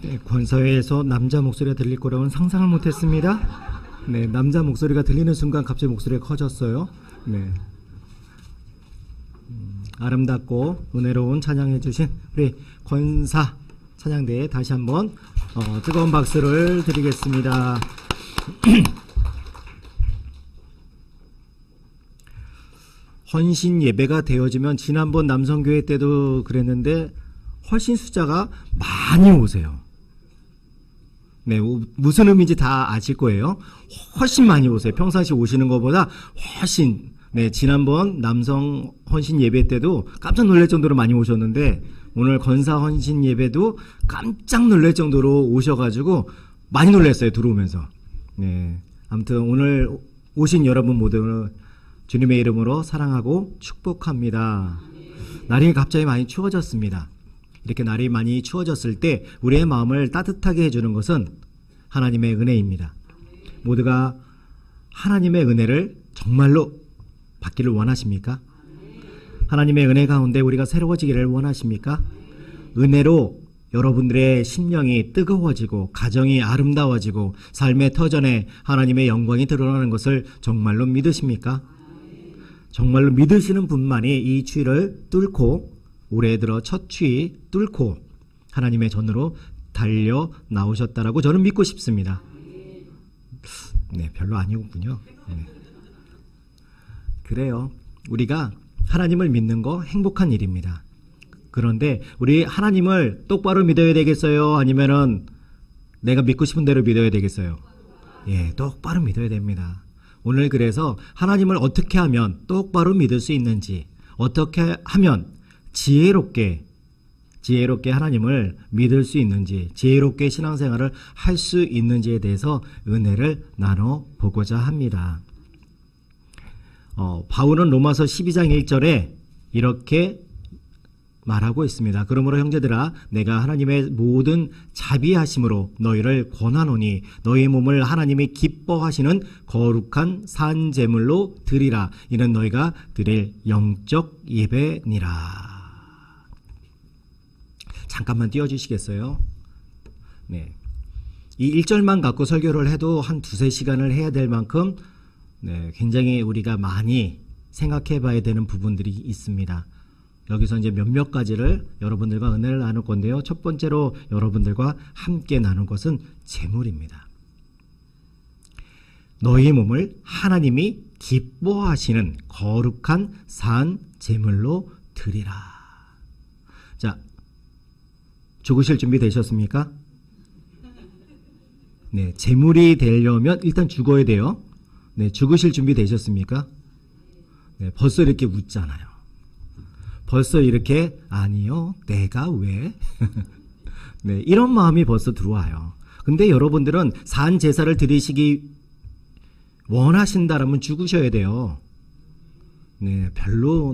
네, 권사회에서 남자 목소리가 들릴 거라고는 상상을 못했습니다. 네, 남자 목소리가 들리는 순간 갑자기 목소리가 커졌어요. 네, 아름답고 은혜로운 찬양해 주신 우리 권사 찬양대에 다시 한번 뜨거운 박수를 드리겠습니다. 헌신 예배가 되어지면 지난번 남성교회 때도 그랬는데 훨씬 숫자가 많이 오세요. 네, 무슨 의미인지 다 아실 거예요. 훨씬 많이 오세요. 평상시 오시는 것보다 훨씬. 네, 지난번 남성 헌신 예배 때도 깜짝 놀랄 정도로 많이 오셨는데 오늘 권사 헌신 예배도 깜짝 놀랄 정도로 오셔가지고 많이 놀랐어요. 들어오면서. 네, 아무튼 오늘 오신 여러분 모두 주님의 이름으로 사랑하고 축복합니다. 날이 갑자기 많이 추워졌습니다. 이렇게 날이 많이 추워졌을 때 우리의 마음을 따뜻하게 해주는 것은 하나님의 은혜입니다. 모두가 하나님의 은혜를 정말로 받기를 원하십니까? 하나님의 은혜 가운데 우리가 새로워지기를 원하십니까? 은혜로 여러분들의 심령이 뜨거워지고 가정이 아름다워지고 삶의 터전에 하나님의 영광이 드러나는 것을 정말로 믿으십니까? 정말로 믿으시는 분만이 이 추위를 뚫고 올해 들어 첫 추위 뚫고 하나님의 전으로 달려 나오셨다라고 저는 믿고 싶습니다. 네, 별로 아니군요. 네. 그래요. 우리가 하나님을 믿는 거 행복한 일입니다. 그런데 우리 하나님을 똑바로 믿어야 되겠어요? 아니면은 내가 믿고 싶은 대로 믿어야 되겠어요? 예, 똑바로 믿어야 됩니다. 오늘 그래서 하나님을 어떻게 하면 똑바로 믿을 수 있는지, 어떻게 하면 지혜롭게 하나님을 믿을 수 있는지, 지혜롭게 신앙생활을 할 수 있는지에 대해서 은혜를 나눠보고자 합니다. 바울은 로마서 12장 1절에 이렇게 말하고 있습니다. 그러므로 형제들아, 내가 하나님의 모든 자비하심으로 너희를 권하노니 너희 몸을 하나님이 기뻐하시는 거룩한 산 제물로 드리라. 이는 너희가 드릴 영적 예배니라. 잠깐만 띄워주시겠어요? 네. 이 1절만 갖고 설교를 해도 한 두세 시간을 해야 될 만큼 네, 굉장히 우리가 많이 생각해 봐야 되는 부분들이 있습니다. 여기서 이제 몇몇 가지를 여러분들과 은혜를 나눌 건데요. 첫 번째로 여러분들과 함께 나눌 것은 제물입니다. 너희 몸을 하나님이 기뻐하시는 거룩한 산 제물로 드리라. 자, 죽으실 준비 되셨습니까? 네, 제물이 되려면 일단 죽어야 돼요. 네, 죽으실 준비 되셨습니까? 네, 벌써 이렇게 웃잖아요. 벌써 이렇게 아니요, 내가 왜? 네, 이런 마음이 벌써 들어와요. 근데 여러분들은 산 제사를 드리시기 원하신다라면 죽으셔야 돼요. 네, 별로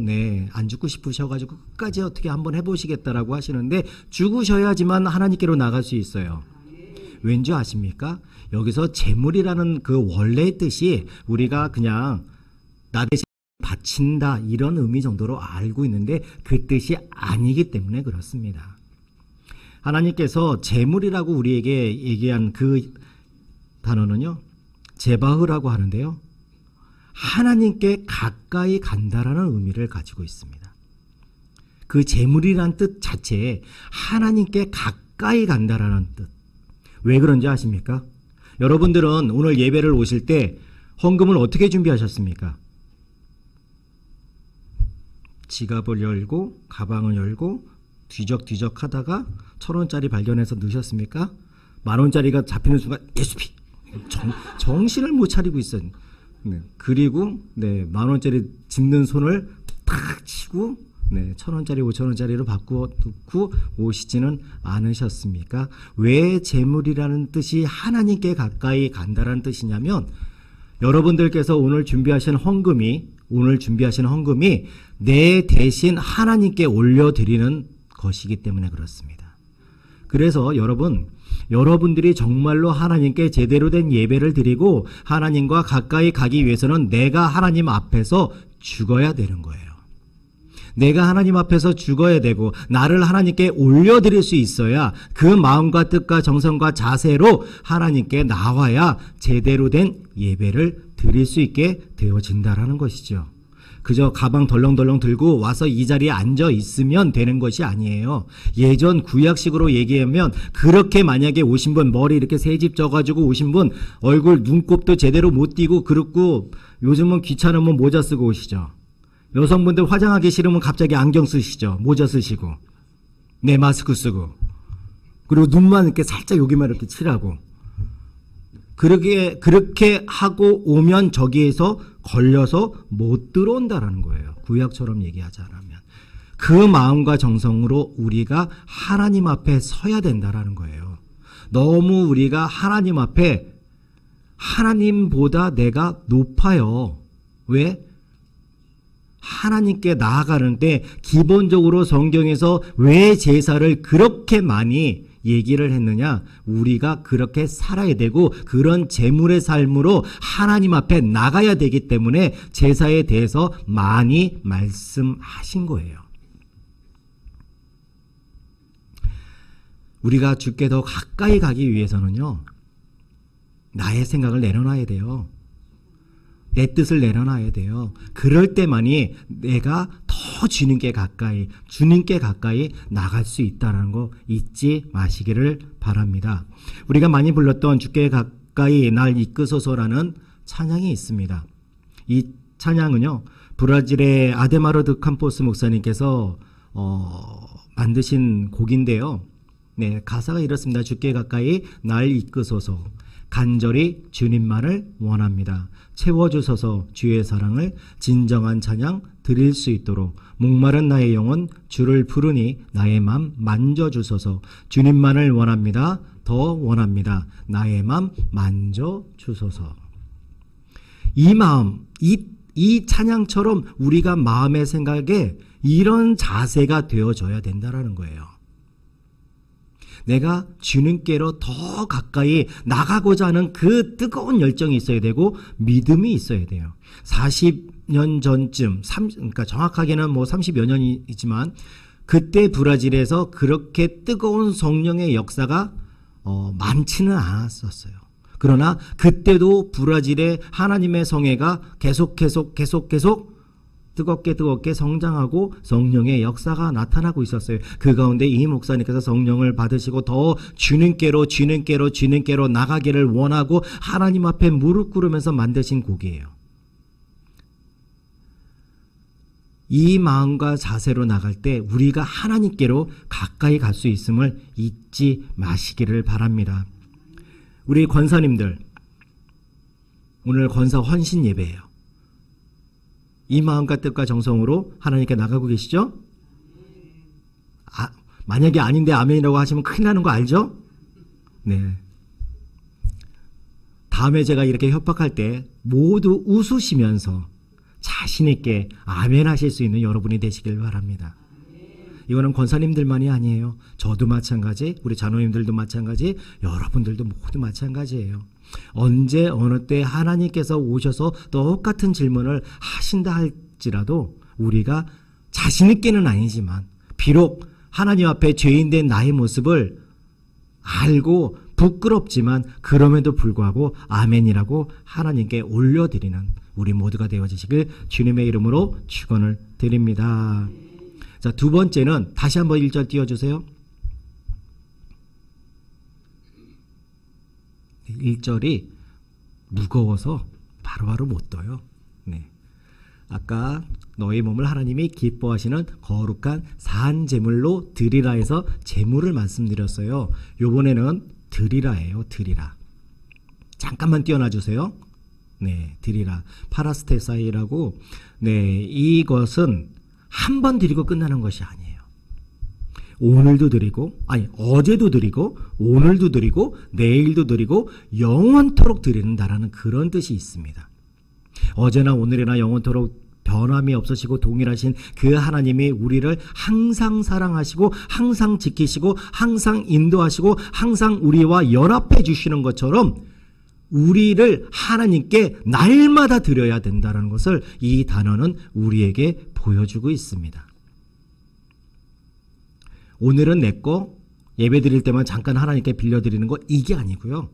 안 죽고 싶으셔가지고 끝까지 어떻게 한번 해보시겠다라고 하시는데 죽으셔야지만 하나님께로 나갈 수 있어요. 왠지 아십니까? 여기서 제물이라는 그 원래의 뜻이 우리가 그냥 나 대신 바친다 이런 의미 정도로 알고 있는데 그 뜻이 아니기 때문에 그렇습니다. 하나님께서 제물이라고 우리에게 얘기한 그 단어는요, 제바흐라고 하는데요, 하나님께 가까이 간다라는 의미를 가지고 있습니다. 그 제물이라는 뜻 자체에 하나님께 가까이 간다라는 뜻. 왜 그런지 아십니까? 여러분들은 오늘 예배를 오실 때 헌금을 어떻게 준비하셨습니까? 지갑을 열고 가방을 열고 뒤적뒤적 하다가 1,000원짜리 발견해서 넣으셨습니까? 10,000원짜리가 잡히는 순간 예수피 정신을 못 차리고 있어요. 네, 그리고 10,000원짜리 짚는 손을 탁 치고 1,000원짜리 5,000원짜리로 바꾸어 놓고 오시지는 않으셨습니까? 왜 제물이라는 뜻이 하나님께 가까이 간다라는 뜻이냐면 여러분들께서 오늘 준비하신 헌금이 내 대신 하나님께 올려드리는 것이기 때문에 그렇습니다. 그래서 여러분들이 정말로 하나님께 제대로 된 예배를 드리고 하나님과 가까이 가기 위해서는 내가 하나님 앞에서 죽어야 되는 거예요. 내가 하나님 앞에서 죽어야 되고 나를 하나님께 올려드릴 수 있어야 그 마음과 뜻과 정성과 자세로 하나님께 나와야 제대로 된 예배를 드릴 수 있게 되어진다라는 것이죠. 그저 가방 덜렁덜렁 들고 와서 이 자리에 앉아 있으면 되는 것이 아니에요. 예전 구약식으로 얘기하면 그렇게 만약에 오신 분, 머리 이렇게 새집 져가지고 오신 분, 얼굴 눈곱도 제대로 못 띄고 그렇고, 요즘은 귀찮으면 모자 쓰고 오시죠. 여성분들 화장하기 싫으면 갑자기 안경 쓰시죠. 모자 쓰시고, 네, 마스크 쓰고, 그리고 눈만 이렇게 살짝 여기만 이렇게 칠하고, 그렇게 하고 오면 저기에서 걸려서 못 들어온다라는 거예요. 구약처럼 얘기하자면. 그 마음과 정성으로 우리가 하나님 앞에 서야 된다라는 거예요. 너무 우리가 하나님 앞에 하나님보다 내가 높아요. 왜? 하나님께 나아가는데 기본적으로 성경에서 왜 제사를 그렇게 많이 얘기를 했느냐? 우리가 그렇게 살아야 되고 그런 제물의 삶으로 하나님 앞에 나가야 되기 때문에 제사에 대해서 많이 말씀하신 거예요. 우리가 주께 더 가까이 가기 위해서는요, 나의 생각을 내려놔야 돼요. 내 뜻을 내려놔야 돼요. 그럴 때만이 내가 더 주님께 가까이 나갈 수 있다는 거 잊지 마시기를 바랍니다. 우리가 많이 불렀던 주께 가까이 날 이끄소서라는 찬양이 있습니다. 이 찬양은요, 브라질의 아데마르 드 캠포스 목사님께서 만드신 곡인데요. 네, 가사가 이렇습니다. 주께 가까이 날 이끄소서. 간절히 주님만을 원합니다. 채워주소서. 주의 사랑을 진정한 찬양 드릴 수 있도록 목마른 나의 영혼 주를 부르니 나의 맘 만져주소서. 주님만을 원합니다. 더 원합니다. 나의 맘 만져주소서. 이 마음, 이 찬양처럼 우리가 마음의 생각에 이런 자세가 되어져야 된다라는 거예요. 내가 주님께로 더 가까이 나가고자 하는 그 뜨거운 열정이 있어야 되고 믿음이 있어야 돼요. 40년 전쯤, 그러니까 정확하게는 뭐 30여 년이지만 그때 브라질에서 그렇게 뜨거운 성령의 역사가 많지는 않았었어요. 그러나 그때도 브라질의 하나님의 성회가 계속 뜨겁게 성장하고 성령의 역사가 나타나고 있었어요. 그 가운데 이 목사님께서 성령을 받으시고 더 주님께로 나가기를 원하고 하나님 앞에 무릎 꿇으면서 만드신 곡이에요. 이 마음과 자세로 나갈 때 우리가 하나님께로 가까이 갈 수 있음을 잊지 마시기를 바랍니다. 우리 권사님들, 오늘 권사 헌신 예배예요. 이 마음과 뜻과 정성으로 하나님께 나가고 계시죠? 만약에 아닌데 아멘이라고 하시면 큰일 나는 거 알죠? 네. 다음에 제가 이렇게 협박할 때 모두 웃으시면서 자신있게 아멘 하실 수 있는 여러분이 되시길 바랍니다. 이거는 권사님들만이 아니에요. 저도 마찬가지, 우리 자녀님들도 마찬가지, 여러분들도 모두 마찬가지예요. 언제 어느 때 하나님께서 오셔서 똑같은 질문을 하신다 할지라도 우리가 자신있게는 아니지만 비록 하나님 앞에 죄인된 나의 모습을 알고 부끄럽지만 그럼에도 불구하고 아멘이라고 하나님께 올려드리는 우리 모두가 되어지시길 주님의 이름으로 축원을 드립니다. 자, 두 번째는 다시 한번 1절 띄워주세요. 1절이 무거워서 바로바로 못 떠요. 네. 아까 너희 몸을 하나님이 기뻐하시는 거룩한 산 제물로 드리라 해서 제물을 말씀드렸어요. 요번에는 드리라예요. 드리라. 잠깐만 띄워놔 주세요. 네, 드리라. 파라스테사이라고. 네, 이것은 한 번 드리고 끝나는 것이 아니에요. 오늘도 드리고, 어제도 드리고, 오늘도 드리고, 내일도 드리고, 영원토록 드린다라는 그런 뜻이 있습니다. 어제나 오늘이나 영원토록 변함이 없으시고 동일하신 그 하나님이 우리를 항상 사랑하시고, 항상 지키시고, 항상 인도하시고, 항상 우리와 연합해 주시는 것처럼 우리를 하나님께 날마다 드려야 된다는 것을 이 단어는 우리에게 보여주고 있습니다. 오늘은 내 거, 예배 드릴 때만 잠깐 하나님께 빌려드리는 거, 이게 아니고요.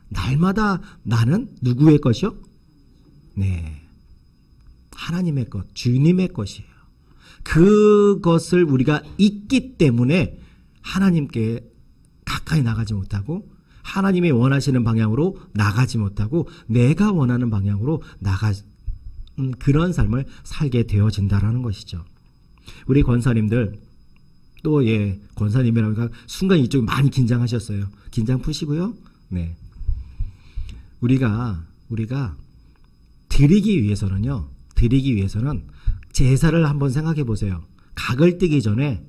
날마다 나는 누구의 것이요? 네. 하나님의 것, 주님의 것이에요. 그것을 우리가 잊기 때문에 하나님께 가까이 나가지 못하고 하나님이 원하시는 방향으로 나가지 못하고 내가 원하는 방향으로 그런 삶을 살게 되어진다라는 것이죠. 우리 권사님들 또 권사님이라니까 순간 이쪽이 많이 긴장하셨어요. 긴장 푸시고요. 네. 우리가 드리기 위해서는 제사를 한번 생각해 보세요. 각을 뜨기 전에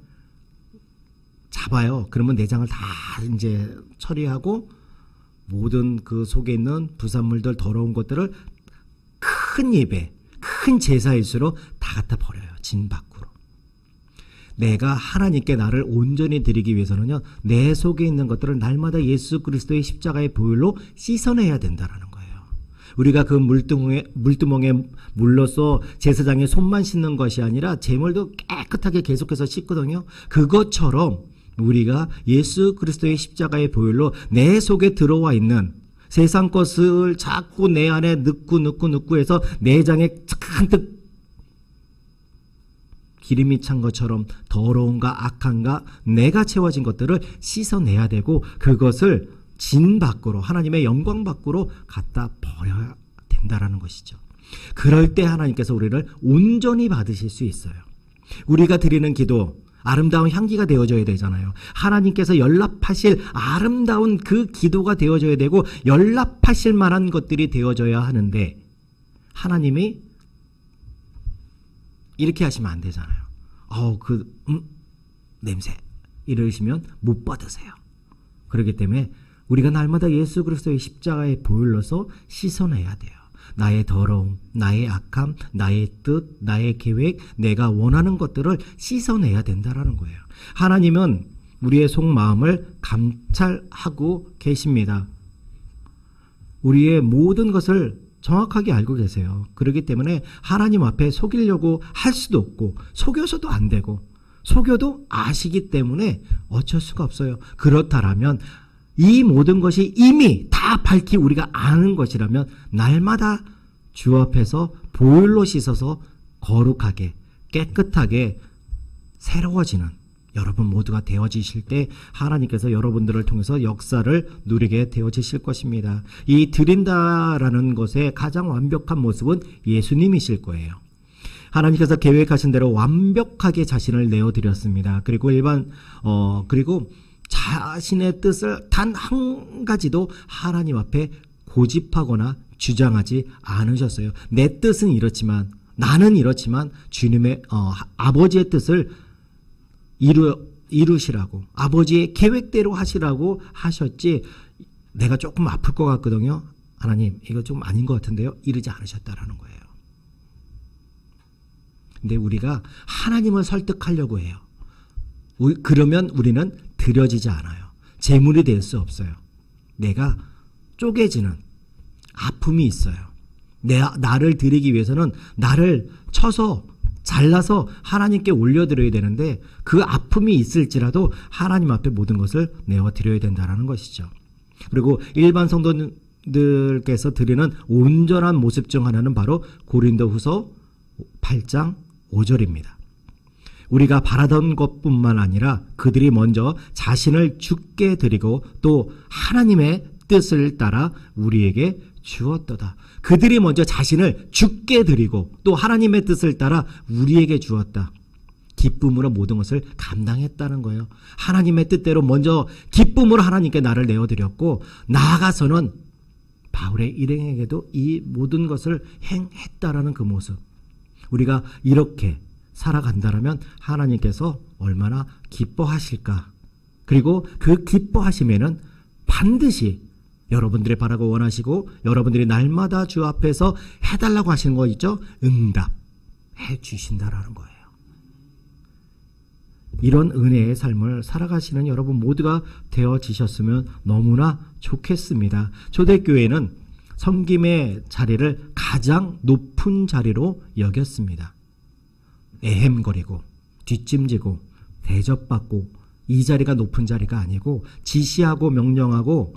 잡아요. 그러면 내장을 다 이제 처리하고 모든 그 속에 있는 부산물들 더러운 것들을 큰 예배, 큰 제사일수록 다 갖다 버려요. 진 밖으로. 내가 하나님께 나를 온전히 드리기 위해서는요. 내 속에 있는 것들을 날마다 예수 그리스도의 십자가의 보혈로 씻어내야 된다라는 거예요. 우리가 그 물두멍에 물로써 제사장의 손만 씻는 것이 아니라 제물도 깨끗하게 계속해서 씻거든요. 그것처럼 우리가 예수 그리스도의 십자가의 보혈로 내 속에 들어와 있는 세상 것을 자꾸 내 안에 넣고 해서 내장에 잔뜩 기름이 찬 것처럼 더러운가 악한가 내가 채워진 것들을 씻어내야 되고 그것을 진 밖으로 하나님의 영광 밖으로 갖다 버려야 된다라는 것이죠. 그럴 때 하나님께서 우리를 온전히 받으실 수 있어요. 우리가 드리는 기도 아름다운 향기가 되어져야 되잖아요. 하나님께서 연락하실 아름다운 그 기도가 되어져야 되고 연락하실 만한 것들이 되어져야 하는데 하나님이 이렇게 하시면 안 되잖아요. 냄새 이러시면 못 받으세요. 그렇기 때문에 우리가 날마다 예수 그리스도의 십자가의 보혈로서 씻어내야 돼요. 나의 더러움, 나의 악함, 나의 뜻, 나의 계획, 내가 원하는 것들을 씻어내야 된다라는 거예요. 하나님은 우리의 속마음을 감찰하고 계십니다. 우리의 모든 것을 정확하게 알고 계세요. 그렇기 때문에 하나님 앞에 속이려고 할 수도 없고 속여서도 안 되고 속여도 아시기 때문에 어쩔 수가 없어요. 그렇다면 이 모든 것이 이미 다 밝히 우리가 아는 것이라면 날마다 주 앞에서 보혈로 씻어서 거룩하게 깨끗하게 새로워지는 여러분 모두가 되어지실 때 하나님께서 여러분들을 통해서 역사를 누리게 되어지실 것입니다. 이 드린다라는 것의 가장 완벽한 모습은 예수님이실 거예요. 하나님께서 계획하신 대로 완벽하게 자신을 내어드렸습니다. 그리고 그리고 자신의 뜻을 단 한 가지도 하나님 앞에 고집하거나 주장하지 않으셨어요. 내 뜻은 이렇지만 나는 이렇지만 주님의 아버지의 뜻을 이루시라고 아버지의 계획대로 하시라고 하셨지 내가 조금 아플 것 같거든요. 하나님 이거 좀 아닌 것 같은데요. 이러지 않으셨다라는 거예요. 근데 우리가 하나님을 설득하려고 해요. 그러면 우리는 드려지지 않아요. 재물이 될 수 없어요. 내가 쪼개지는 아픔이 있어요. 나를 드리기 위해서는 나를 쳐서 잘라서 하나님께 올려드려야 되는데 그 아픔이 있을지라도 하나님 앞에 모든 것을 내어드려야 된다는 것이죠. 그리고 일반 성도들께서 드리는 온전한 모습 중 하나는 바로 고린도후서 8장 5절입니다. 우리가 바라던 것뿐만 아니라 그들이 먼저 자신을 주께 드리고 또 하나님의 뜻을 따라 우리에게 주었도다. 그들이 먼저 자신을 주께 드리고 또 하나님의 뜻을 따라 우리에게 주었다. 기쁨으로 모든 것을 감당했다는 거예요. 하나님의 뜻대로 먼저 기쁨으로 하나님께 나를 내어드렸고 나아가서는 바울의 일행에게도 이 모든 것을 행했다라는 그 모습. 우리가 이렇게 살아간다라면 하나님께서 얼마나 기뻐하실까. 그리고 그 기뻐하심에는 반드시 여러분들이 바라고 원하시고 여러분들이 날마다 주 앞에서 해달라고 하시는 거 있죠? 응답해 주신다라는 거예요. 이런 은혜의 삶을 살아가시는 여러분 모두가 되어지셨으면 너무나 좋겠습니다. 초대교회는 섬김의 자리를 가장 높은 자리로 여겼습니다. 애헴거리고 뒷짐지고 대접받고 이 자리가 높은 자리가 아니고 지시하고 명령하고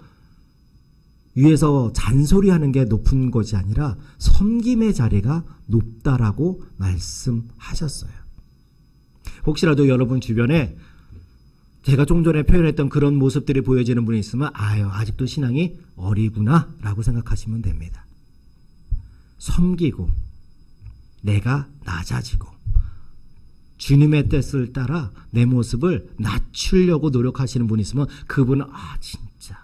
위에서 잔소리하는 게 높은 것이 아니라 섬김의 자리가 높다라고 말씀하셨어요. 혹시라도 여러분 주변에 제가 좀 전에 표현했던 그런 모습들이 보여지는 분이 있으면 아직도 신앙이 어리구나 라고 생각하시면 됩니다. 섬기고 내가 낮아지고 주님의 뜻을 따라 내 모습을 낮추려고 노력하시는 분이 있으면 그분은 진짜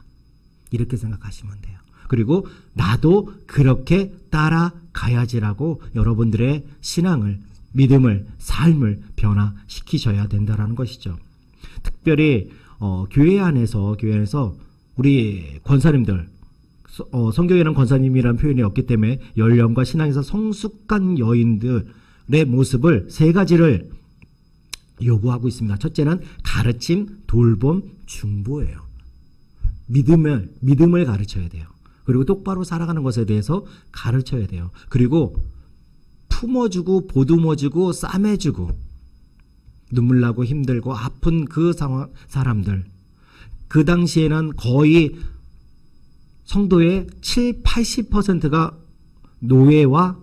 이렇게 생각하시면 돼요. 그리고 나도 그렇게 따라가야지라고 여러분들의 신앙을, 믿음을, 삶을 변화시키셔야 된다는 것이죠. 특별히 교회 안에서 우리 권사님들, 성경에는 권사님이라는 표현이 없기 때문에 연령과 신앙에서 성숙한 여인들의 모습을 세 가지를 요구하고 있습니다. 첫째는 가르침, 돌봄, 중보예요. 믿음을 가르쳐야 돼요. 그리고 똑바로 살아가는 것에 대해서 가르쳐야 돼요. 그리고 품어주고 보듬어주고 싸매주고 눈물 나고 힘들고 아픈 그 사람들, 그 당시에는 거의 성도의 80%가 노예와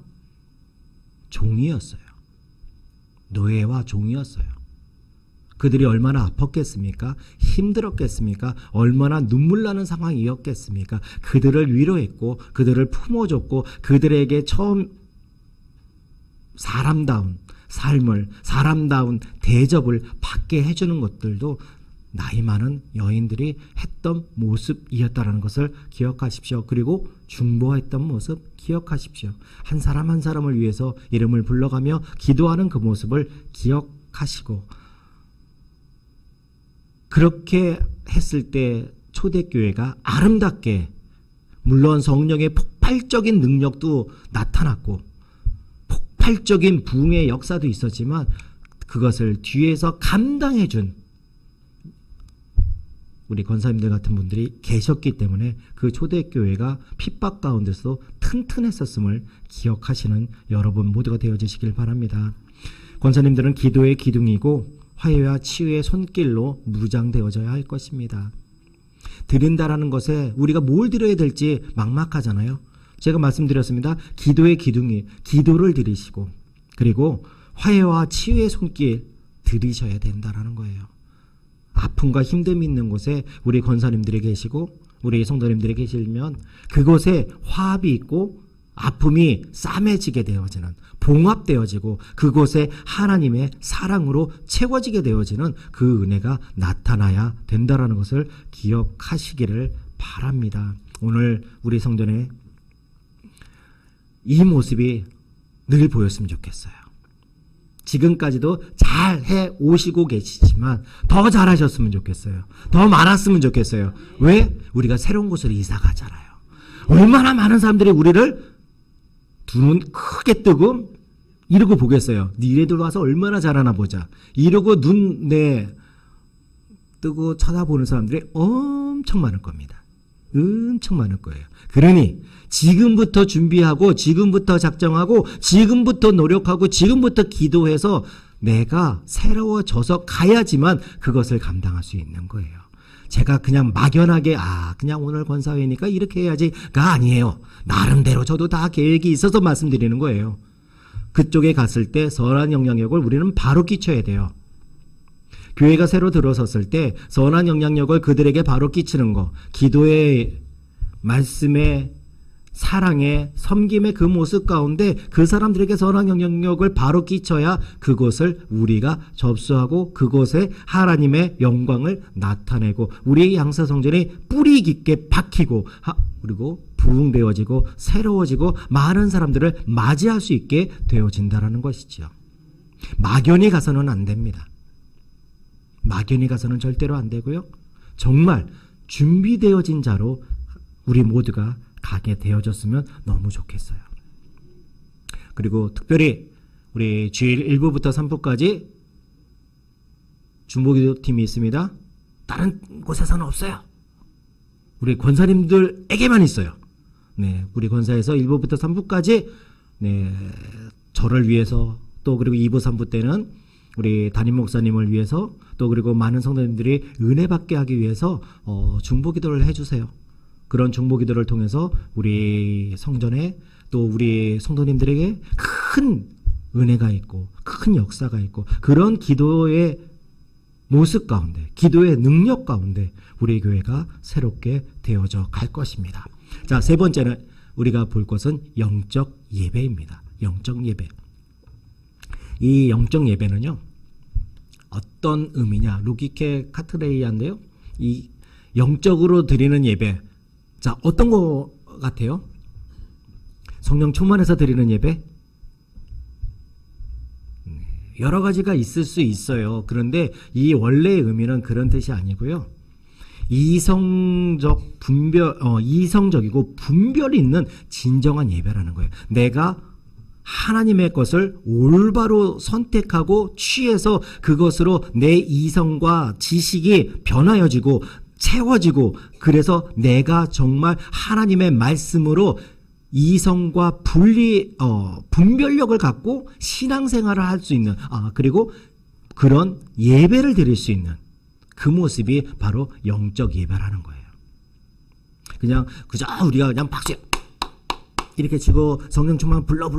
종이었어요. 노예와 종이었어요. 그들이 얼마나 아팠겠습니까? 힘들었겠습니까? 얼마나 눈물 나는 상황이었겠습니까? 그들을 위로했고 그들을 품어줬고 그들에게 처음 사람다운 삶을, 사람다운 대접을 받게 해주는 것들도 나이 많은 여인들이 했던 모습이었다는 것을 기억하십시오. 그리고 중보했던 모습 기억하십시오. 한 사람 한 사람을 위해서 이름을 불러가며 기도하는 그 모습을 기억하시고, 그렇게 했을 때 초대교회가 아름답게, 물론 성령의 폭발적인 능력도 나타났고 폭발적인 부흥의 역사도 있었지만 그것을 뒤에서 감당해준 우리 권사님들 같은 분들이 계셨기 때문에 그 초대교회가 핍박 가운데서도 튼튼했었음을 기억하시는 여러분 모두가 되어주시길 바랍니다. 권사님들은 기도의 기둥이고 화해와 치유의 손길로 무장되어져야 할 것입니다. 드린다라는 것에 우리가 뭘 드려야 될지 막막하잖아요. 제가 말씀드렸습니다. 기도의 기둥이 기도를 드리시고 그리고 화해와 치유의 손길 드리셔야 된다라는 거예요. 아픔과 힘듦이 있는 곳에 우리 권사님들이 계시고 우리 성도님들이 계시면 그곳에 화합이 있고 아픔이 싸매지게 되어지는, 봉합되어지고 그곳에 하나님의 사랑으로 채워지게 되어지는 그 은혜가 나타나야 된다라는 것을 기억하시기를 바랍니다. 오늘 우리 성전에 이 모습이 늘 보였으면 좋겠어요. 지금까지도 잘해 오시고 계시지만 더 잘하셨으면 좋겠어요. 더 많았으면 좋겠어요. 왜? 우리가 새로운 곳으로 이사 가잖아요. 얼마나 많은 사람들이 우리를 두 눈 크게 뜨고 이러고 보겠어요. 니네들 와서 얼마나 잘하나 보자. 이러고 눈 뜨고 쳐다보는 사람들이 엄청 많을 겁니다. 엄청 많을 거예요. 그러니 지금부터 준비하고 지금부터 작정하고 지금부터 노력하고 지금부터 기도해서 내가 새로워져서 가야지만 그것을 감당할 수 있는 거예요. 제가 그냥 막연하게 그냥 오늘 권사회니까 이렇게 해야지가 아니에요. 나름대로 저도 다 계획이 있어서 말씀드리는 거예요. 그쪽에 갔을 때 선한 영향력을 우리는 바로 끼쳐야 돼요. 교회가 새로 들어섰을 때 선한 영향력을 그들에게 바로 끼치는 거, 기도의 말씀의 사랑의 섬김의 그 모습 가운데 그 사람들에게 선한 영향력을 바로 끼쳐야 그곳을 우리가 접수하고 그곳에 하나님의 영광을 나타내고 우리의 양사성전이 뿌리 깊게 박히고 그리고 부흥되어지고 새로워지고 많은 사람들을 맞이할 수 있게 되어진다는 것이죠. 막연히 가서는 안 됩니다. 막연히 가서는 절대로 안 되고요. 정말 준비되어진 자로 우리 모두가 가게 되어졌으면 너무 좋겠어요. 그리고 특별히 우리 주일 1부부터 3부까지 중보기도팀이 있습니다. 다른 곳에서는 없어요. 우리 권사님들에게만 있어요. 네, 우리 권사에서 1부부터 3부까지 저를 위해서 또 그리고 2부 3부 때는 우리 담임 목사님을 위해서 또 그리고 많은 성도님들이 은혜 받게 하기 위해서 중보 기도를 해주세요. 그런 중보 기도를 통해서 우리 성전에 또 우리 성도님들에게 큰 은혜가 있고 큰 역사가 있고 그런 기도의 모습 가운데 기도의 능력 가운데 우리 교회가 새롭게 되어져 갈 것입니다. 자, 세 번째는 우리가 볼 것은 영적 예배입니다. 영적 예배. 이 영적 예배는요, 어떤 의미냐? 루기케 카트레이아인데요. 이 영적으로 드리는 예배. 자, 어떤 거 같아요? 성령 충만해서 드리는 예배? 여러 가지가 있을 수 있어요. 그런데 이 원래의 의미는 그런 뜻이 아니고요. 이성적이고 분별이 있는 진정한 예배라는 거예요. 내가 하나님의 것을 올바로 선택하고 취해서 그것으로 내 이성과 지식이 변화여지고 채워지고 그래서 내가 정말 하나님의 말씀으로 이성과 분별력을 갖고 신앙생활을 할 수 있는 그리고 그런 예배를 드릴 수 있는 그 모습이 바로 영적 예배라는 거예요. 그냥 그저 우리가 그냥 박수 이렇게 치고 성령 충만 불러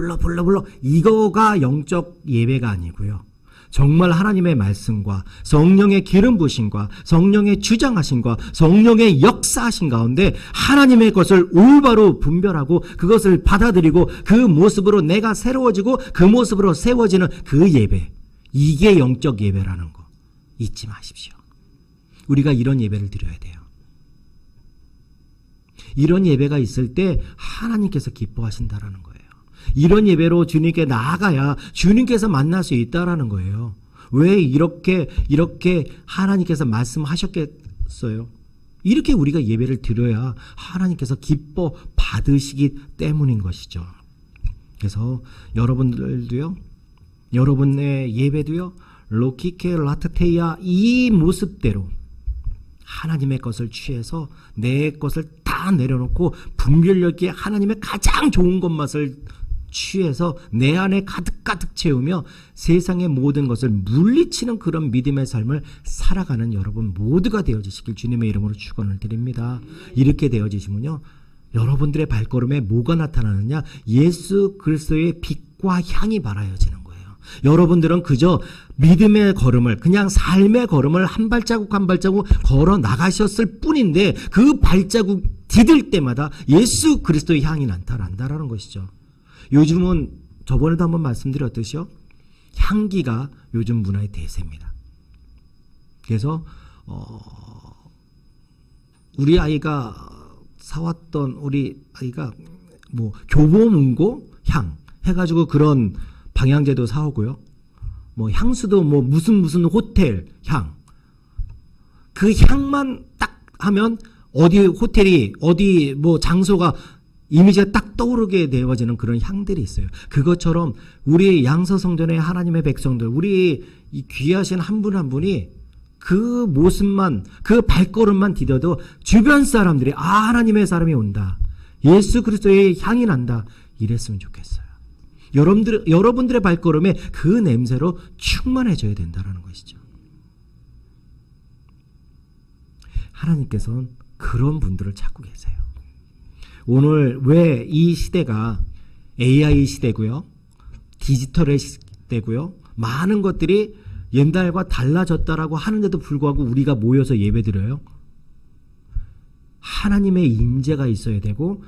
이거가 영적 예배가 아니고요. 정말 하나님의 말씀과 성령의 기름 부으심과 성령의 주장하심과 성령의 역사하심 가운데 하나님의 것을 올바로 분별하고 그것을 받아들이고 그 모습으로 내가 새로워지고 그 모습으로 세워지는 그 예배, 이게 영적 예배라는 거 잊지 마십시오. 우리가 이런 예배를 드려야 돼요. 이런 예배가 있을 때 하나님께서 기뻐하신다라는 거예요. 이런 예배로 주님께 나아가야 주님께서 만날 수 있다라는 거예요. 왜 이렇게 하나님께서 말씀하셨겠어요? 이렇게 우리가 예배를 드려야 하나님께서 기뻐 받으시기 때문인 것이죠. 그래서 여러분들도요, 여러분의 예배도요, 로키케 라트테이아 이 모습대로 하나님의 것을 취해서 내 것을 다 내려놓고 분별력 있게 하나님의 가장 좋은 것만을 취해서 내 안에 가득 채우며 세상의 모든 것을 물리치는 그런 믿음의 삶을 살아가는 여러분 모두가 되어지시길 주님의 이름으로 축원을 드립니다. 이렇게 되어지시면요, 여러분들의 발걸음에 뭐가 나타나느냐? 예수 그리스도의 빛과 향이 발하여지는 거예요. 여러분들은 그저 믿음의 걸음을, 그냥 삶의 걸음을 한 발자국 한 발자국 걸어 나가셨을 뿐인데 그 발자국 디딜 때마다 예수 그리스도의 향이 나타난다라는 것이죠. 요즘은 저번에도 한번 말씀드렸듯이요, 향기가 요즘 문화의 대세입니다. 그래서 우리 아이가 사왔던 우리 아이가 뭐 교보문고 향 해가지고 그런 방향제도 사오고요. 뭐 향수도 뭐 무슨 호텔 향. 그 향만 딱 하면 어디 호텔이 어디 뭐 장소가 이미지가 딱 떠오르게 되어지는 그런 향들이 있어요. 그것처럼 우리 양서성전의 하나님의 백성들, 우리 이 귀하신 한 분 한 분이 그 모습만, 그 발걸음만 디뎌도 주변 사람들이 하나님의 사람이 온다, 예수 그리스도의 향이 난다, 이랬으면 좋겠어요. 여러분들의 발걸음에 그 냄새로 충만해져야 된다는 것이죠. 하나님께서는 그런 분들을 찾고 계세요. 오늘 왜 이 시대가 AI 시대고요, 디지털의 시대고요, 많은 것들이 옛날과 달라졌다라고 하는데도 불구하고 우리가 모여서 예배드려요? 하나님의 임재가 있어야 되고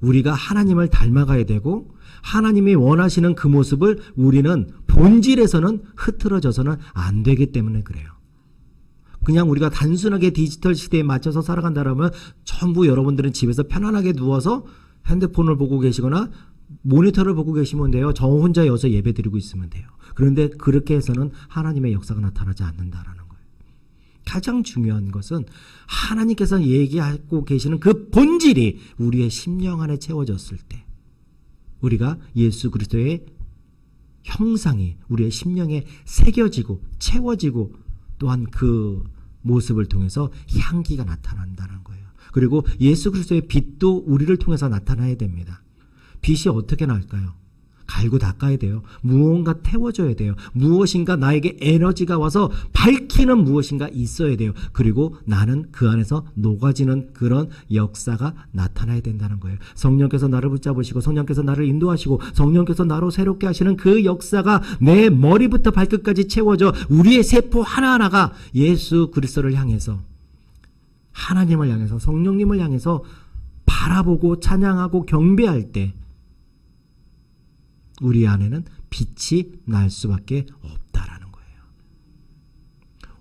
우리가 하나님을 닮아가야 되고 하나님이 원하시는 그 모습을 우리는 본질에서는 흐트러져서는 안 되기 때문에 그래요. 그냥 우리가 단순하게 디지털 시대에 맞춰서 살아간다면 전부 여러분들은 집에서 편안하게 누워서 핸드폰을 보고 계시거나 모니터를 보고 계시면 돼요. 저 혼자 여기서 예배 드리고 있으면 돼요. 그런데 그렇게 해서는 하나님의 역사가 나타나지 않는다라는 거예요. 가장 중요한 것은 하나님께서 얘기하고 계시는 그 본질이 우리의 심령 안에 채워졌을 때 우리가 예수 그리스도의 형상이 우리의 심령에 새겨지고 채워지고 또한 그 모습을 통해서 향기가 나타난다는 거예요. 그리고 예수 그리스도의 빛도 우리를 통해서 나타나야 됩니다. 빛이 어떻게 날까요? 갈고 닦아야 돼요. 무언가 태워줘야 돼요. 무엇인가 나에게 에너지가 와서 밝히는 무엇인가 있어야 돼요. 그리고 나는 그 안에서 녹아지는 그런 역사가 나타나야 된다는 거예요. 성령께서 나를 붙잡으시고 성령께서 나를 인도하시고 성령께서 나로 새롭게 하시는 그 역사가 내 머리부터 발끝까지 채워져 우리의 세포 하나하나가 예수 그리스도를 향해서, 하나님을 향해서, 성령님을 향해서 바라보고 찬양하고 경배할 때 우리 안에는 빛이 날 수밖에 없다라는 거예요.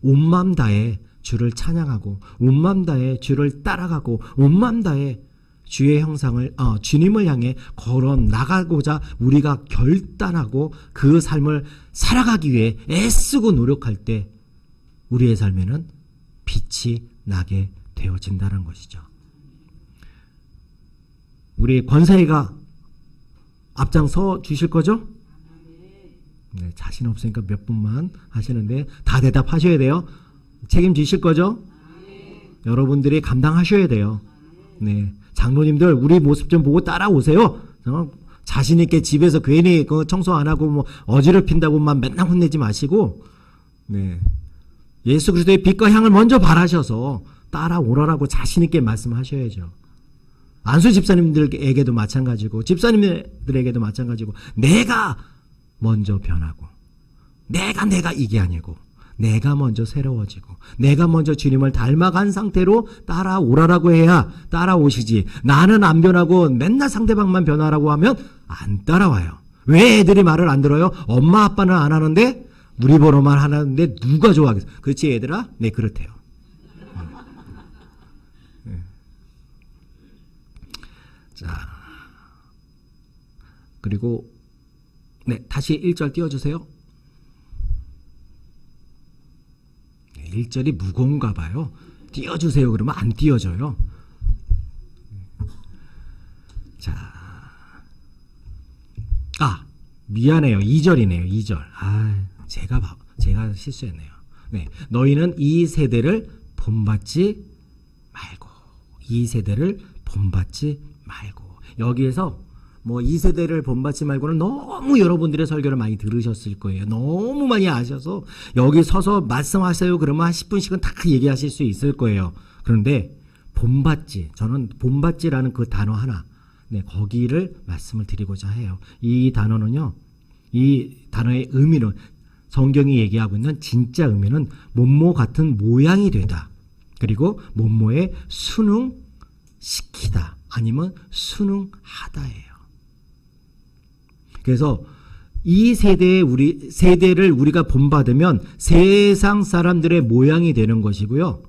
온 마음 다해 주를 찬양하고 온 마음 다해 주를 따라가고 온 마음 다해 주의 형상을 주님을 향해 걸어 나가고자 우리가 결단하고 그 삶을 살아가기 위해 애쓰고 노력할 때 우리의 삶에는 빛이 나게 되어진다는 것이죠. 우리 권사회가 앞장서 주실 거죠? 네, 자신 없으니까 몇 분만 하시는데 다 대답하셔야 돼요. 책임지실 거죠? 여러분들이 감당하셔야 돼요. 네, 장로님들 우리 모습 좀 보고 따라오세요. 자신 있게 집에서 괜히 그 청소 안 하고 뭐 어지럽힌다고만 맨날 혼내지 마시고, 네, 예수 그리스도의 빛과 향을 먼저 바라셔서 따라오라라고 자신 있게 말씀하셔야죠. 안수 집사님들에게도 마찬가지고 집사님들에게도 마찬가지고 내가 먼저 변하고 내가 이게 아니고 내가 먼저 새로워지고 내가 먼저 주님을 닮아간 상태로 따라오라라고 해야 따라오시지, 나는 안 변하고 맨날 상대방만 변하라고 하면 안 따라와요. 왜 애들이 말을 안 들어요? 엄마 아빠는 안 하는데 우리 번호만 하는데 누가 좋아하겠어? 그렇지 얘들아? 네, 그렇대요. 자, 그리고 네, 다시 1절 띄워주세요. 1절이 무거운가 봐요. 띄워주세요 그러면 안 띄워져요. 자, 미안해요. 2절이네요. 2절. 제가 실수했네요. 네, 너희는 이 세대를 본받지 말고, 이 세대를 본받지 말고. 여기에서 뭐 이 세대를 본받지 말고는 너무 여러분들의 설교를 많이 들으셨을 거예요. 너무 많이 아셔서 여기 서서 말씀하세요 그러면 한 10분씩은 다 얘기하실 수 있을 거예요. 그런데 본받지, 저는 본받지라는 그 단어 하나, 네, 거기를 말씀을 드리고자 해요. 이 단어는요, 이 단어의 의미는, 성경이 얘기하고 있는 진짜 의미는 몸모 같은 모양이 되다, 그리고 몸모에 순응시키다, 아니면 순응하다예요. 그래서 이 세대를 우리가 본받으면 세상 사람들의 모양이 되는 것이고요.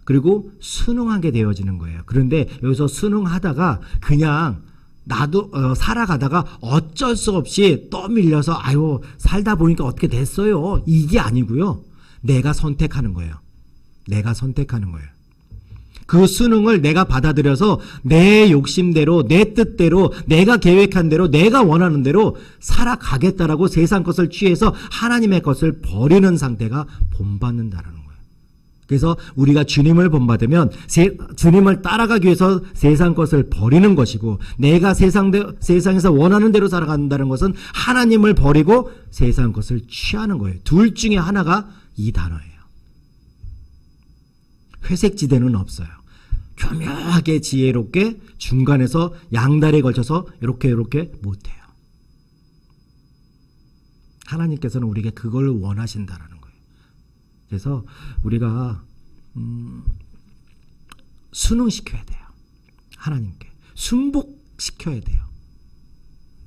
그리고 순응하게 되어지는 거예요. 그런데 여기서 순응하다가 그냥 나도 살아가다가 어쩔 수 없이 떠밀려서 아유 살다 보니까 어떻게 됐어요, 이게 아니고요. 내가 선택하는 거예요. 내가 선택하는 거예요. 그 순응을 내가 받아들여서 내 욕심대로, 내 뜻대로, 내가 계획한 대로, 내가 원하는 대로 살아가겠다라고 세상 것을 취해서 하나님의 것을 버리는 상태가 본받는다라는 거예요. 그래서 우리가 주님을 본받으면 주님을 따라가기 위해서 세상 것을 버리는 것이고, 내가 세상에서 원하는 대로 살아간다는 것은 하나님을 버리고 세상 것을 취하는 거예요. 둘 중에 하나가 이 단어예요. 회색지대는 없어요. 교묘하게 지혜롭게 중간에서 양다리에 걸쳐서 이렇게 못해요. 하나님께서는 우리에게 그걸 원하신다라는 거예요. 그래서 우리가 순응시켜야 돼요. 하나님께 순복시켜야 돼요.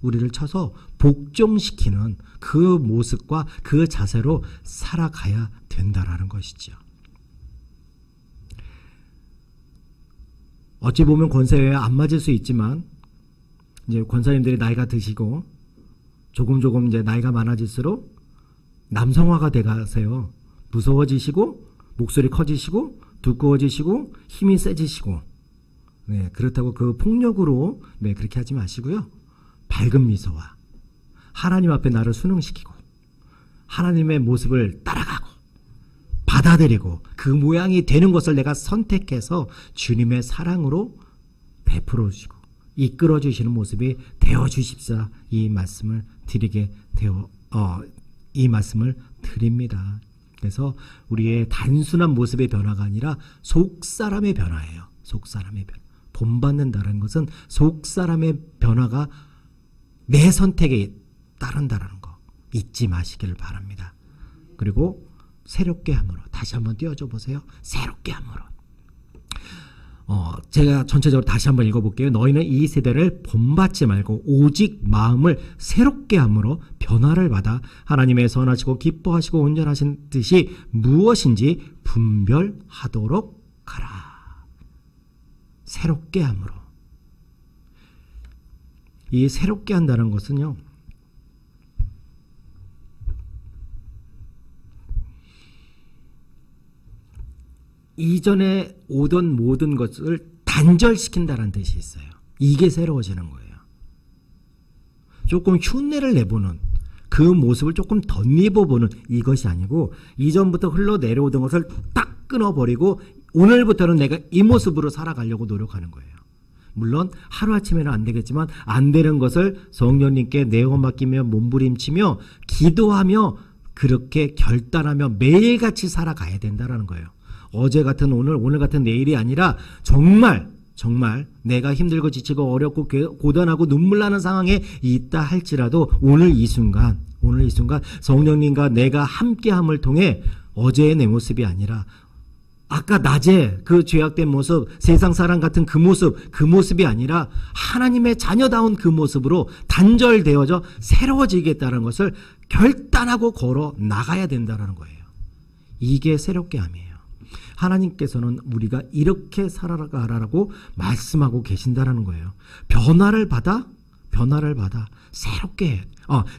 우리를 쳐서 복종시키는 그 모습과 그 자세로 살아가야 된다라는 것이죠. 어찌 보면 권사회에 안 맞을 수 있지만, 이제 권사님들이 나이가 드시고 조금 이제 나이가 많아질수록 남성화가 돼가세요. 무서워지시고 목소리 커지시고 두꺼워지시고 힘이 세지시고, 네, 그렇다고 그 폭력으로, 네, 그렇게 하지 마시고요. 밝은 미소와 하나님 앞에 나를 순응시키고 하나님의 모습을 따라가고 받아들이고 그 모양이 되는 것을 내가 선택해서 주님의 사랑으로 베풀어 주시고 이끌어 주시는 모습이 되어 주십사 이 말씀을 드립니다. 그래서 우리의 단순한 모습의 변화가 아니라 속사람의 변화예요. 속사람의 변화. 본받는다는 것은 속사람의 변화가 내 선택에 따른다는 거 잊지 마시기를 바랍니다. 그리고 새롭게 함으로 다시 한번 띄워줘 보세요. 새롭게 함으로. 제가 전체적으로 다시 한번 읽어볼게요. 너희는 이 세대를 본받지 말고 오직 마음을 새롭게 함으로 변화를 받아 하나님의 선하시고 기뻐하시고 온전하신 뜻이 무엇인지 분별하도록 하라. 새롭게 함으로. 이 새롭게 한다는 것은요, 이전에 오던 모든 것을 단절시킨다는 뜻이 있어요. 이게 새로워지는 거예요. 조금 흉내를 내보는 그 모습을 조금 덧입어보는 이것이 아니고 이전부터 흘러내려오던 것을 딱 끊어버리고 오늘부터는 내가 이 모습으로 살아가려고 노력하는 거예요. 물론 하루아침에는 안 되겠지만 안 되는 것을 성령님께 내어 맡기며 몸부림치며 기도하며 그렇게 결단하며 매일같이 살아가야 된다는 거예요. 어제 같은 오늘 같은 내일이 아니라 정말 내가 힘들고 지치고 어렵고 고단하고 눈물 나는 상황에 있다 할지라도 오늘 이 순간 성령님과 내가 함께함을 통해 어제의 내 모습이 아니라 아까 낮에 그 죄악된 모습, 세상 사람 같은 그 모습이 아니라 하나님의 자녀다운 그 모습으로 단절되어져 새로워지겠다는 것을 결단하고 걸어 나가야 된다는 거예요. 이게 새롭게 함이에요. 하나님께서는 우리가 이렇게 살아가라고 말씀하고 계신다라는 거예요. 변화를 받아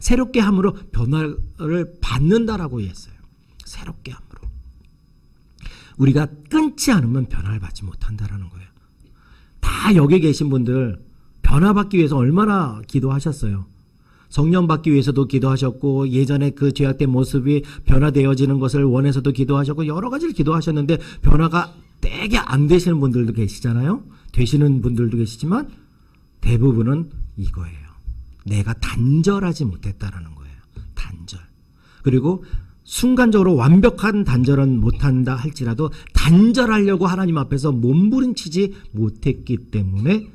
새롭게 함으로 변화를 받는다라고 했어요. 새롭게 함으로. 우리가 끊지 않으면 변화를 받지 못한다라는 거예요. 다 여기 계신 분들 변화받기 위해서 얼마나 기도하셨어요. 성령 받기 위해서도 기도하셨고 예전에 그 죄악된 모습이 변화되어지는 것을 원해서도 기도하셨고 여러 가지를 기도하셨는데 변화가 되게 안 되시는 분들도 계시잖아요. 되시는 분들도 계시지만 대부분은 이거예요. 내가 단절하지 못했다라는 거예요. 단절. 그리고 순간적으로 완벽한 단절은 못한다 할지라도 단절하려고 하나님 앞에서 몸부림치지 못했기 때문에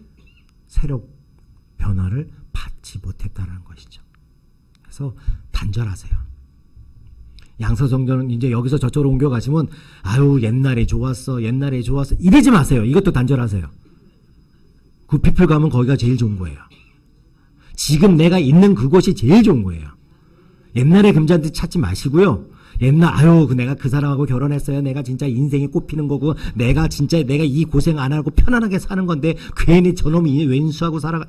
새로 변화를 받지 못했다는 것이죠. 그래서 단절하세요. 양서정전은 이제 여기서 저쪽으로 옮겨가시면 아유 옛날에 좋았어 이러지 마세요. 이것도 단절하세요. 구피플 가면 거기가 제일 좋은 거예요. 지금 내가 있는 그곳이 제일 좋은 거예요. 옛날에 금잔디 찾지 마시고요. 내가 그 사람하고 결혼했어요. 내가 진짜 인생이 꽃피는 거고 내가 이 고생 안 하고 편안하게 사는 건데 괜히 저놈이 왼수하고 살아가.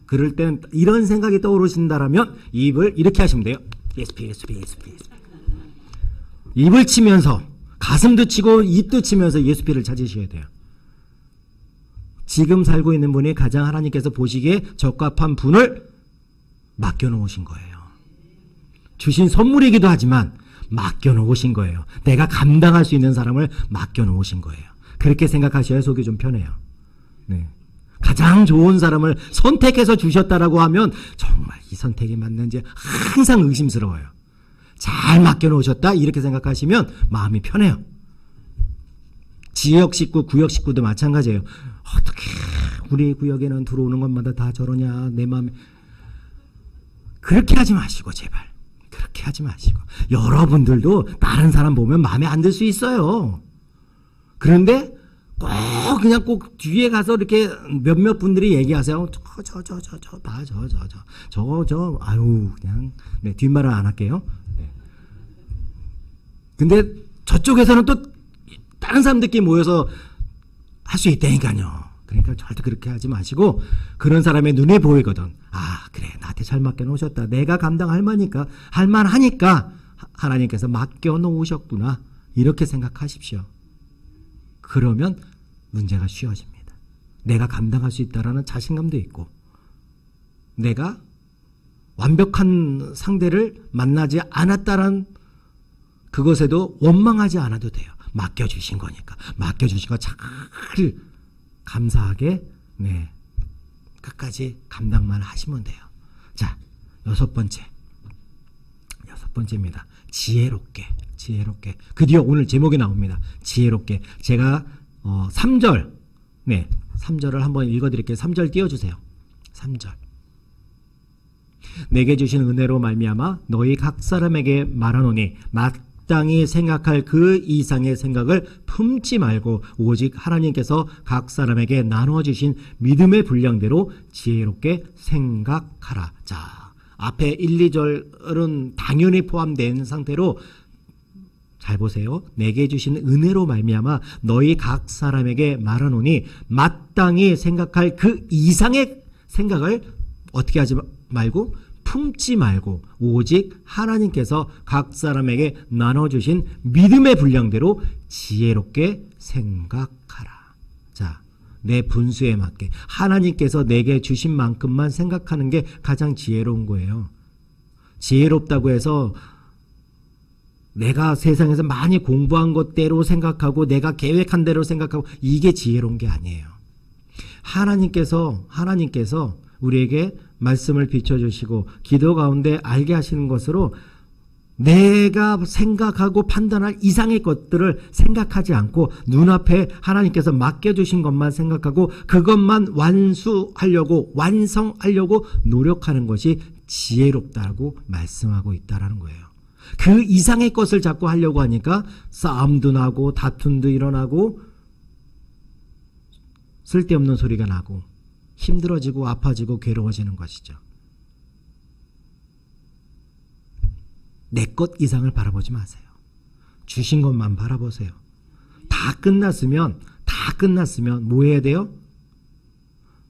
그럴 때는 이런 생각이 떠오르신다라면 입을 이렇게 하시면 돼요. ESP. 입을 치면서 가슴도 치고 입도 치면서 ESP를 찾으셔야 돼요. 지금 살고 있는 분이 가장 하나님께서 보시기에 적합한 분을 맡겨놓으신 거예요. 주신 선물이기도 하지만 맡겨놓으신 거예요. 내가 감당할 수 있는 사람을 맡겨놓으신 거예요. 그렇게 생각하셔야 속이 좀 편해요. 네. 가장 좋은 사람을 선택해서 주셨다라고 하면 정말 이 선택이 맞는지 항상 의심스러워요. 잘 맡겨놓으셨다 이렇게 생각하시면 마음이 편해요. 지역 식구, 구역 식구도 마찬가지예요. 어떻게 우리 구역에는 들어오는 것마다 다 저러냐 내 마음에. 그렇게 하지 마시고 제발. 그렇게 하지 마시고. 여러분들도 다른 사람 보면 마음에 안 들 수 있어요. 그런데 꼭 뒤에 가서 이렇게 몇몇 분들이 얘기하세요. 아유 그냥 네, 뒷말은 안 할게요. 네. 근데 저쪽에서는 또 다른 사람들끼리 모여서 할 수 있다니까요. 그러니까 절대 그렇게 하지 마시고 그런 사람의 눈에 보이거든. 아 그래 나한테 잘 맡겨놓으셨다. 내가 감당할 만하니까 하나님께서 맡겨놓으셨구나. 이렇게 생각하십시오. 그러면 문제가 쉬워집니다. 내가 감당할 수 있다라는 자신감도 있고 내가 완벽한 상대를 만나지 않았다는 그것에도 원망하지 않아도 돼요. 맡겨주신 거니까. 맡겨주신 거 잘 감사하게 끝까지 감당만 하시면 돼요. 자, 여섯 번째입니다. 지혜롭게. 드디어 오늘 제목이 나옵니다. 지혜롭게. 제가 3절, 3절을 한번 읽어드릴게요. 3절 띄워주세요. 3절. 내게 주신 은혜로 말미암아 너희 각 사람에게 말하노니 마땅히 생각할 그 이상의 생각을 품지 말고 오직 하나님께서 각 사람에게 나눠주신 믿음의 분량대로 지혜롭게 생각하라. 자, 앞에 1, 2절은 당연히 포함된 상태로 잘 보세요. 내게 주신 은혜로 말미암아 너희 각 사람에게 말하노니 마땅히 생각할 그 이상의 생각을 어떻게 하지 말고 품지 말고 오직 하나님께서 각 사람에게 나눠주신 믿음의 분량대로 지혜롭게 생각하라. 자, 내 분수에 맞게 하나님께서 내게 주신 만큼만 생각하는 게 가장 지혜로운 거예요. 지혜롭다고 해서 내가 세상에서 많이 공부한 것대로 생각하고 내가 계획한 대로 생각하고 이게 지혜로운 게 아니에요. 하나님께서 우리에게 말씀을 비춰주시고 기도 가운데 알게 하시는 것으로 내가 생각하고 판단할 이상의 것들을 생각하지 않고 눈앞에 하나님께서 맡겨주신 것만 생각하고 그것만 완성하려고 노력하는 것이 지혜롭다고 말씀하고 있다는 거예요. 그 이상의 것을 자꾸 하려고 하니까 싸움도 나고 다툼도 일어나고 쓸데없는 소리가 나고 힘들어지고 아파지고 괴로워지는 것이죠. 내 것 이상을 바라보지 마세요. 주신 것만 바라보세요. 다 끝났으면 뭐 해야 돼요?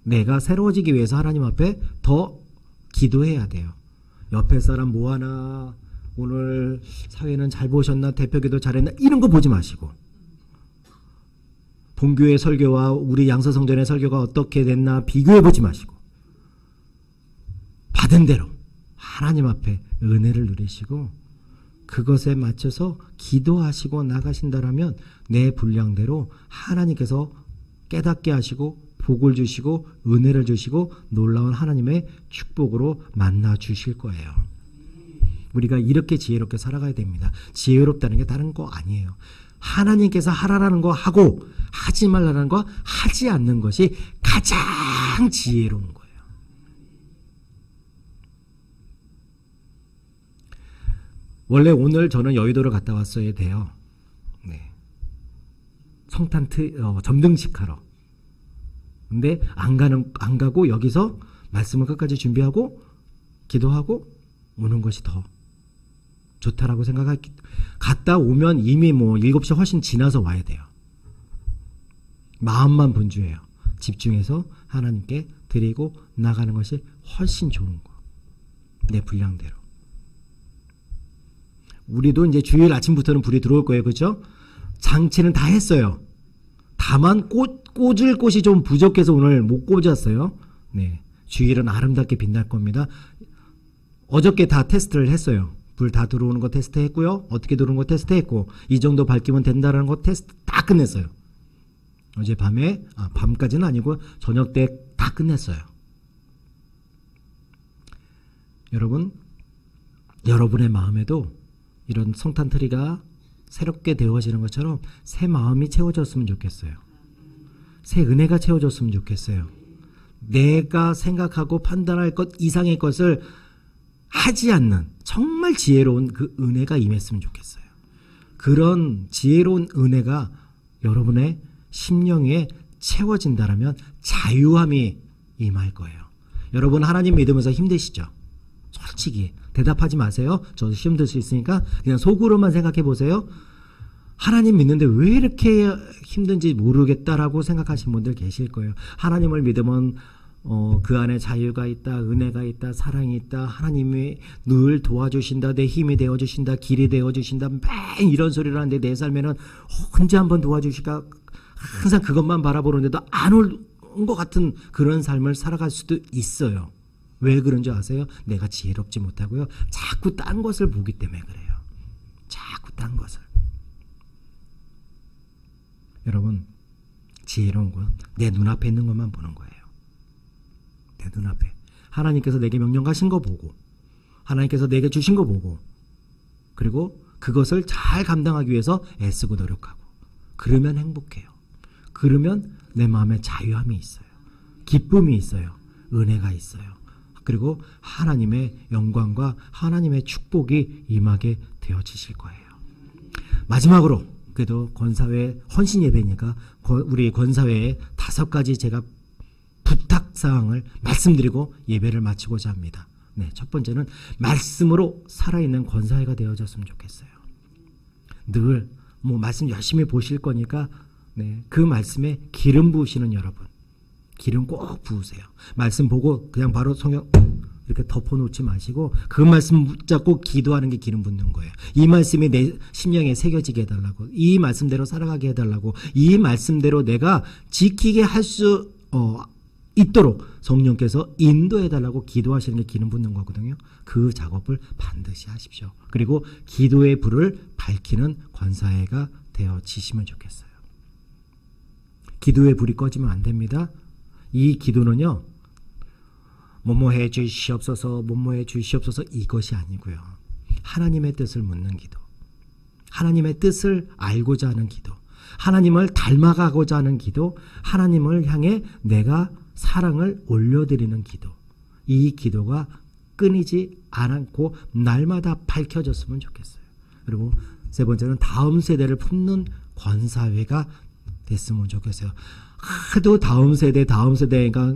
내가 새로워지기 위해서 하나님 앞에 더 기도해야 돼요. 옆에 사람 뭐하나, 오늘 사회는 잘 보셨나, 대표기도 잘했나, 이런 거 보지 마시고 본교의 설교와 우리 양서성전의 설교가 어떻게 됐나 비교해보지 마시고 받은 대로 하나님 앞에 은혜를 누리시고 그것에 맞춰서 기도하시고 나가신다라면 내 분량대로 하나님께서 깨닫게 하시고 복을 주시고 은혜를 주시고 놀라운 하나님의 축복으로 만나 주실 거예요. 우리가 이렇게 지혜롭게 살아가야 됩니다. 지혜롭다는 게 다른 거 아니에요. 하나님께서 하라라는 거 하고 하지 말라는 거 하지 않는 것이 가장 지혜로운 거예요. 원래 오늘 저는 여의도를 갔다 왔어야 돼요. 성탄 점등식 하러. 근데 안 가고 여기서 말씀을 끝까지 준비하고 기도하고 오는 것이 더 좋다라고 생각했기, 갔다 오면 이미 7시 훨씬 지나서 와야 돼요. 마음만 분주해요. 집중해서 하나님께 드리고 나가는 것이 훨씬 좋은 거. 내 분량대로. 우리도 이제 주일 아침부터는 불이 들어올 거예요. 그렇죠? 장치는 다 했어요. 다만 꽂을 곳이 좀 부족해서 오늘 못 꽂았어요. 주일은 아름답게 빛날 겁니다. 어저께 다 테스트를 했어요. 불 다 들어오는 거 테스트했고요. 어떻게 들어오는 거 테스트했고 이 정도 밝히면 된다는 거 테스트 다 끝냈어요. 어제 밤에 밤까지는 아니고 저녁 때 다 끝냈어요. 여러분, 여러분의 마음에도 이런 성탄 트리가 새롭게 되어지는 것처럼 새 마음이 채워졌으면 좋겠어요. 새 은혜가 채워졌으면 좋겠어요. 내가 생각하고 판단할 것 이상의 것을 하지 않는 정말 지혜로운 그 은혜가 임했으면 좋겠어요. 그런 지혜로운 은혜가 여러분의 심령에 채워진다라면 자유함이 임할 거예요. 여러분 하나님 믿으면서 힘드시죠? 솔직히 대답하지 마세요. 저도 시험 들 수 있으니까 그냥 속으로만 생각해 보세요. 하나님 믿는데 왜 이렇게 힘든지 모르겠다라고 생각하시는 분들 계실 거예요. 하나님을 믿으면 그 안에 자유가 있다, 은혜가 있다, 사랑이 있다, 하나님이 늘 도와주신다, 내 힘이 되어주신다, 길이 되어주신다, 매일 이런 소리를 하는데 내 삶에는 언제 한번 도와주실까 항상 그것만 바라보는데도 안 올 것 같은 그런 삶을 살아갈 수도 있어요. 왜 그런 줄 아세요? 내가 지혜롭지 못하고요. 자꾸 딴 것을 보기 때문에 그래요. 자꾸 딴 것을. 여러분, 지혜로운 건 내 눈앞에 있는 것만 보는 거예요. 내 눈앞에 하나님께서 내게 명령하신 거 보고, 하나님께서 내게 주신 거 보고, 그리고 그것을 잘 감당하기 위해서 애쓰고 노력하고, 그러면 행복해요. 그러면 내 마음에 자유함이 있어요. 기쁨이 있어요. 은혜가 있어요. 그리고 하나님의 영광과 하나님의 축복이 임하게 되어지실 거예요. 마지막으로, 그래도 권사회 헌신 예배니까 우리 권사회에 5가지 제가 부탁사항을 말씀드리고 예배를 마치고자 합니다. 네, 첫 번째는 말씀으로 살아있는 권사회가 되어졌으면 좋겠어요. 늘 말씀 열심히 보실 거니까, 네, 그 말씀에 기름 부으시는 여러분, 기름 꼭 부으세요. 말씀 보고 그냥 바로 성경 이렇게 덮어놓지 마시고 그 말씀 붙잡고 기도하는 게 기름 붓는 거예요. 이 말씀이 내 심령에 새겨지게 해달라고, 이 말씀대로 살아가게 해달라고, 이 말씀대로 내가 지키게 할 수 있도록 성령께서 인도해달라고 기도하시는 게 기름 붓는 거거든요. 그 작업을 반드시 하십시오. 그리고 기도의 불을 밝히는 권사회가 되어지시면 좋겠어요. 기도의 불이 꺼지면 안 됩니다. 이 기도는요, 뭐뭐해 주시옵소서, 뭐뭐해 주시옵소서 이것이 아니고요. 하나님의 뜻을 묻는 기도, 하나님의 뜻을 알고자 하는 기도, 하나님을 닮아가고자 하는 기도, 하나님을 향해 내가 사랑을 올려드리는 기도, 이 기도가 끊이지 않고 날마다 밝혀졌으면 좋겠어요. 그리고 세 번째는 다음 세대를 품는 권사회가 됐으면 좋겠어요. 하도 다음 세대가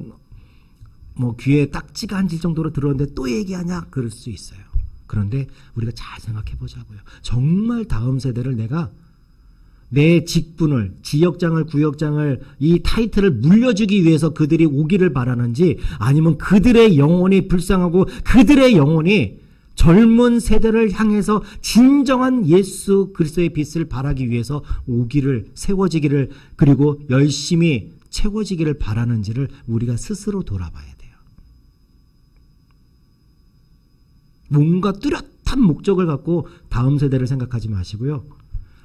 귀에 딱지가 앉을 정도로 들었는데 또 얘기하냐 그럴 수 있어요. 그런데 우리가 잘 생각해 보자고요. 정말 다음 세대를 내가 내 직분을, 지역장을, 구역장을, 이 타이틀을 물려주기 위해서 그들이 오기를 바라는지, 아니면 그들의 영혼이 불쌍하고 그들의 영혼이 젊은 세대를 향해서 진정한 예수 그리스도의 빛을 바라기 위해서 오기를, 세워지기를, 그리고 열심히 채워지기를 바라는지를 우리가 스스로 돌아봐야 돼요. 뭔가 뚜렷한 목적을 갖고 다음 세대를 생각하지 마시고요.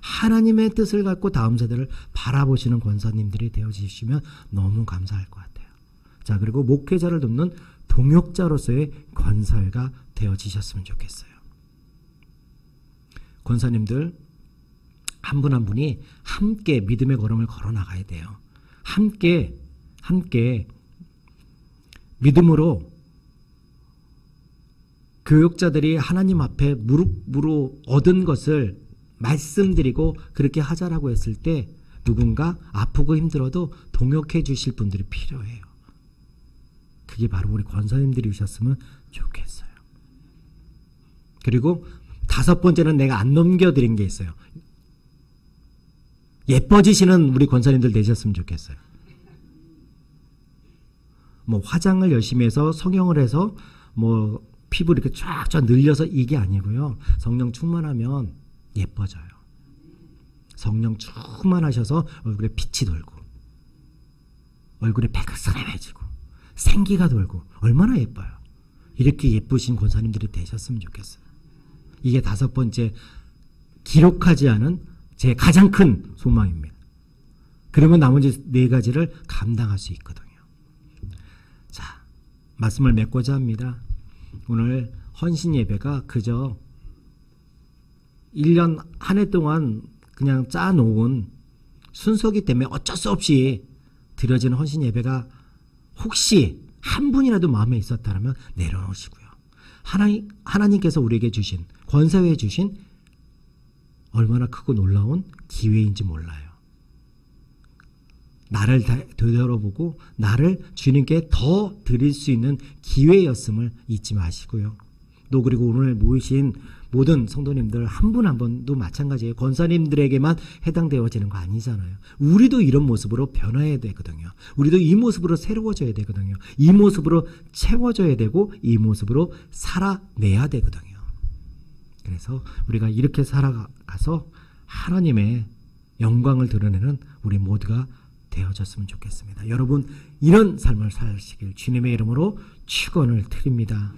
하나님의 뜻을 갖고 다음 세대를 바라보시는 권사님들이 되어주시면 너무 감사할 것 같아요. 자, 그리고 목회자를 돕는 동역자로서의 권사회가 되어지셨으면 좋겠어요. 권사님들 한 분 한 분이 함께 믿음의 걸음을 걸어 나가야 돼요. 함께 믿음으로 교역자들이 하나님 앞에 무릎으로 얻은 것을 말씀드리고 그렇게 하자라고 했을 때 누군가 아프고 힘들어도 동역해 주실 분들이 필요해요. 그게 바로 우리 권사님들이셨으면 좋겠어요. 그리고 5번째는 내가 안 넘겨드린 게 있어요. 예뻐지시는 우리 권사님들 되셨으면 좋겠어요. 화장을 열심히 해서 성형을 해서 피부 이렇게 쫙쫙 늘려서 이게 아니고요. 성령 충만하면 예뻐져요. 성령 충만하셔서 얼굴에 빛이 돌고, 얼굴에 백스름해지고, 생기가 돌고, 얼마나 예뻐요. 이렇게 예쁘신 권사님들이 되셨으면 좋겠어요. 이게 5번째, 기록하지 않은 제 가장 큰 소망입니다. 그러면 나머지 4가지를 감당할 수 있거든요. 자, 말씀을 맺고자 합니다. 오늘 헌신 예배가 그저 1년 한 해 동안 그냥 짜놓은 순서기 때문에 어쩔 수 없이 드려지는 헌신 예배가 혹시 한 분이라도 마음에 있었다면 내려놓으시고요. 하나님께서 우리에게 주신, 권사회에 주신 얼마나 크고 놀라운 기회인지 몰라요. 나를 되돌아보고 나를 주님께 더 드릴 수 있는 기회였음을 잊지 마시고요. 또 그리고 오늘 모이신 모든 성도님들 한 분 한 분도 마찬가지예요. 권사님들에게만 해당되어지는 거 아니잖아요. 우리도 이런 모습으로 변화해야 되거든요. 우리도 이 모습으로 새로워져야 되거든요. 이 모습으로 채워져야 되고 이 모습으로 살아내야 되거든요. 그래서 우리가 이렇게 살아가서 하나님의 영광을 드러내는 우리 모두가 되어졌으면 좋겠습니다. 여러분 이런 삶을 사시길 주님의 이름으로 축원을 드립니다.